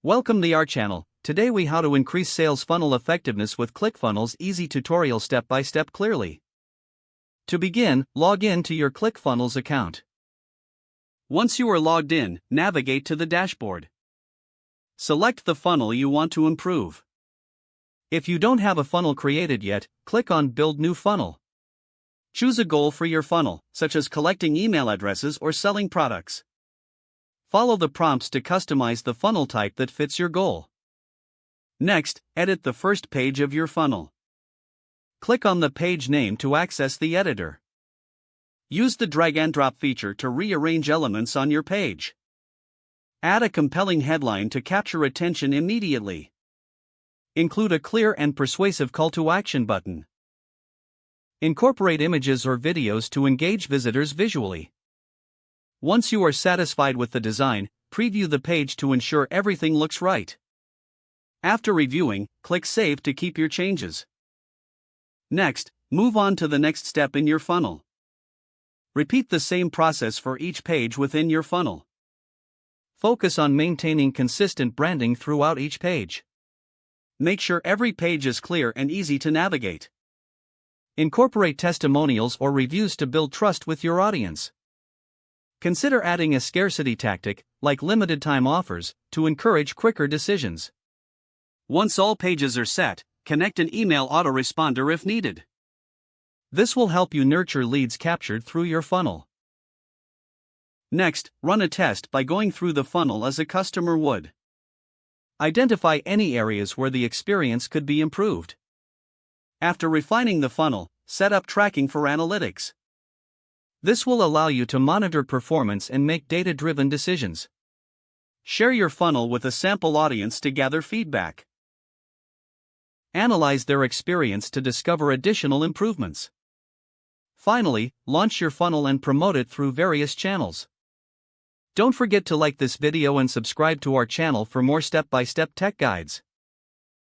Welcome to our channel. Today we how to increase sales funnel effectiveness with ClickFunnels easy tutorial step by step clearly. To begin, log in to your ClickFunnels account. Once you are logged in, navigate to the dashboard. Select the funnel you want to improve. If you don't have a funnel created yet, click on Build New Funnel. Choose a goal for your funnel, such as collecting email addresses or selling products. Follow the prompts to customize the funnel type that fits your goal. Next, edit the first page of your funnel. Click on the page name to access the editor. Use the drag and drop feature to rearrange elements on your page. Add a compelling headline to capture attention immediately. Include a clear and persuasive call to action button. Incorporate images or videos to engage visitors visually. Once you are satisfied with the design, preview the page to ensure everything looks right. After reviewing, click Save to keep your changes. Next, move on to the next step in your funnel. Repeat the same process for each page within your funnel. Focus on maintaining consistent branding throughout each page. Make sure every page is clear and easy to navigate. Incorporate testimonials or reviews to build trust with your audience. Consider adding a scarcity tactic, like limited time offers, to encourage quicker decisions. Once all pages are set, connect an email autoresponder if needed. This will help you nurture leads captured through your funnel. Next, run a test by going through the funnel as a customer would. Identify any areas where the experience could be improved. After refining the funnel, set up tracking for analytics. This will allow you to monitor performance and make data-driven decisions. Share your funnel with a sample audience to gather feedback. Analyze their experience to discover additional improvements. Finally, launch your funnel and promote it through various channels. Don't forget to like this video and subscribe to our channel for more step-by-step tech guides.